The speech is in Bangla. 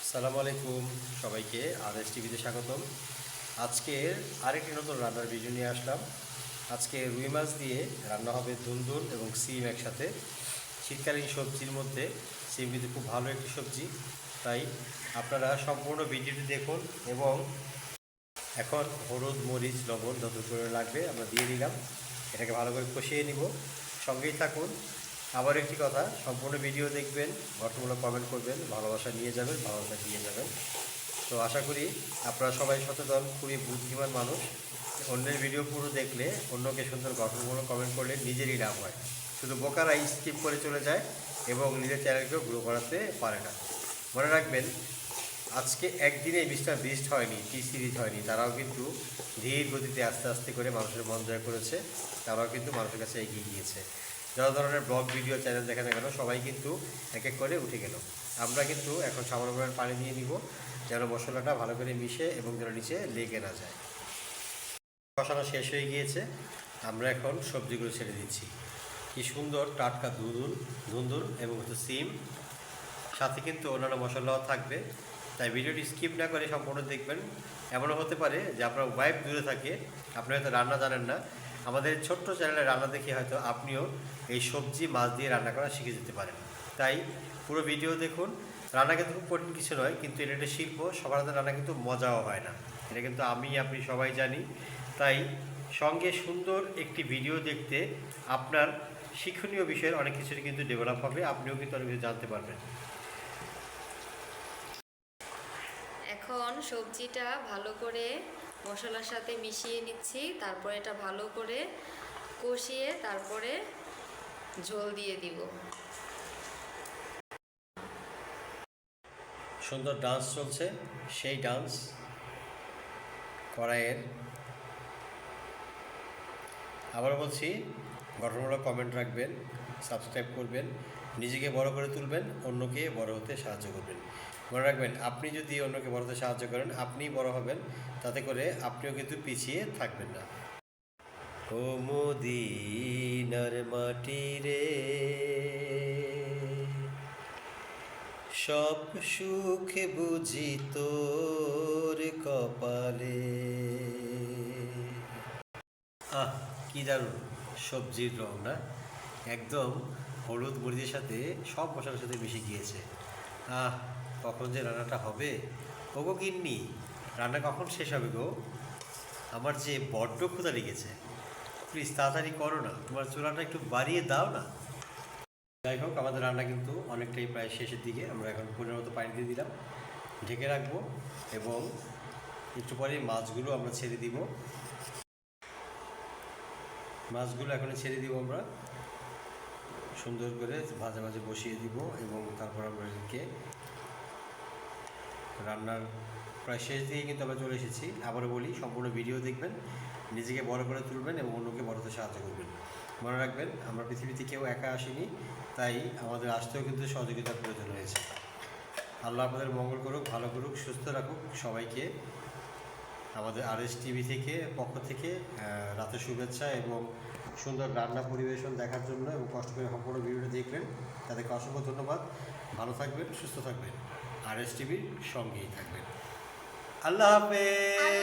আসসালামু আলাইকুম সবাইকে আরএস টিভিতে স্বাগতম। আজকের আরেকটি নতুন রান্নার ভিডিও নিয়ে আসলাম। আজকে রুই মাছ দিয়ে রান্না হবে দুন্দুল এবং সিম একসাথে। শীতকালীন সবজির মধ্যে সিম কিন্তু খুব ভালো একটি সবজি, তাই আপনারা সম্পূর্ণ ভিডিওটি দেখুন। এবং এখন হলুদ মরিচ লবণ যত করে লাগবে আমরা দিয়ে দিলাম, এটাকে ভালো করে কষিয়ে নিব। সঙ্গেই থাকুন। আবার একটি কথা, সম্পূর্ণ ভিডিও দেখবেন, গঠনমূলক কমেন্ট করবেন, ভালোবাসা নিয়ে যাবেন, ভালোবাসা দিয়ে যাবেন। তো আশা করি আপনারা সবাই সচেতন, খুবই বুদ্ধিমান মানুষ। অন্যের ভিডিও পুরো দেখলে, অন্যকে সুন্দর গঠনমূলক কমেন্ট করলে নিজেরই লাভ হয়। শুধু বোকারাই স্কিপ করে চলে যায় এবং নিজের চ্যানেলকেও গ্রো করাতে পারে না। মনে রাখবেন, আজকে একদিনে মিস্টার বিস্ট হয়নি, টি সিরিজ হয়নি। তারাও কিন্তু ধীর গতিতে আস্তে আস্তে করে মানুষের মন জয় করেছে। তারাও কিন্তু মানুষের কাছে এগিয়ে গিয়েছে। যত ধরনের ব্লগ ভিডিও চ্যানেল দেখা না কেন, সবাই কিন্তু এক এক করে উঠে গেল। আমরা কিন্তু এখন সামান্য পরিমাণ পানি দিয়ে নিব, যেন মশলাটা ভালো করে মিশে এবং যেন নিচে লেগে না যায়। কষানো শেষ হয়ে গিয়েছে, আমরা এখন সবজিগুলো ছেড়ে দিচ্ছি। কি সুন্দর টাটকা ধুন্দুল এবং সিম, সাথে কিন্তু অন্যান্য মশলাও থাকবে। তাই ভিডিওটি স্কিপ না করে সম্পূর্ণ দেখবেন। এমনও হতে পারে যে আপনার ওয়াইফ দূরে থাকে, আপনি হয়তো রান্না জানেন না, আমাদের ছোট্ট চ্যানেলে রান্না দেখে হয়তো আপনিও এই সবজি মাছ দিয়ে রান্না করা শিখে যেতে পারেন। তাই পুরো ভিডিও দেখুন। রান্না কিন্তু খুব কঠিন কিছু নয়, কিন্তু এটা একটা শিল্প। সবার হাতে রান্না কিন্তু মজাও হয় না, এটা কিন্তু আপনি সবাই জানি। তাই সঙ্গে সুন্দর একটি ভিডিও দেখতে আপনার শিক্ষণীয় বিষয়ের অনেক কিছুই কিন্তু ডেভেলপ হবে, আপনিও কিন্তু অনেক কিছু জানতে পারবেন। এখন সবজিটা ভালো করে মশলার সাথে মিশিয়ে নিচ্ছি, তারপরে এটা ভালো করে কষিয়ে তারপরে ঝোল দিয়ে দিব। সুন্দর ডান্স চলছে, সেই ডান্স কড়াইয়ের। আবার বলছি, গঠনমূলক কমেন্ট রাখবেন, সাবস্ক্রাইব করবেন, নিজেকে বড় করে তুলবেন, অন্যকে বড় হতে সাহায্য করবেন। মনে রাখবেন, আপনি যদি অন্যকে বড় হতে সাহায্য করেন, আপনিই বড় হবেন। তাতে করে আপনিও কিন্তু পিছিয়ে থাকবেন না। ও মদিনার মাটি রে, সব সুখ বুঝি তোর কপালে। আহ, কি দারুণ সবজির রং না, একদম হলুদ মরিচের সাথে সব মশলার সাথে মিশে গিয়েছে। আহ, কখন যে রান্নাটা হবে? ওগো গিন্নি, রান্না কখন শেষ হবে গো? আমার যে বড্ড ক্ষুধা লেগেছে, প্লিজ তাড়াতাড়ি করো না, তোমার চুলাটা একটু বাড়িয়ে দাও না। যাই হোক, আমাদের রান্না কিন্তু অনেকটাই প্রায় শেষের দিকে। আমরা এখন পরিমাণ মতো পানি দিয়ে দিলাম, ঢেকে রাখবো এবং একটু পরে মাছগুলো আমরা ছেড়ে দিব। মাছগুলো এখন ছেড়ে দিব, আমরা সুন্দর করে ভাজে ভাজে বসিয়ে দিব এবং তারপর আমরা এদিকে রান্নার প্রায় শেষ দিকে কিন্তু আমরা চলে এসেছি। আবারও বলি, সম্পূর্ণ ভিডিও দেখবেন, নিজেকে বড় করে তুলবেন এবং অন্যকে বড় হতে সাহায্য করবেন। মনে রাখবেন, আমরা পৃথিবীতে কেউ একা আসিনি, তাই আমাদের আসতেও কিন্তু সহযোগিতার প্রয়োজন হয়েছে। আল্লাহ আপনাদের মঙ্গল করুক, ভালো করুক, সুস্থ রাখুক সবাইকে। আমাদের আরএস টিভি থেকে পক্ষ থেকে রাতের শুভেচ্ছা এবং সুন্দর রান্না পরিবেশন দেখার জন্য এবং কষ্ট করে সম্পূর্ণ ভিডিওটা দেখলেন, তাদেরকে অসংখ্য ধন্যবাদ। ভালো থাকবেন, সুস্থ থাকবেন, আরএস টিভির সঙ্গেই থাকবেন। আল্লাহ হাফেজ।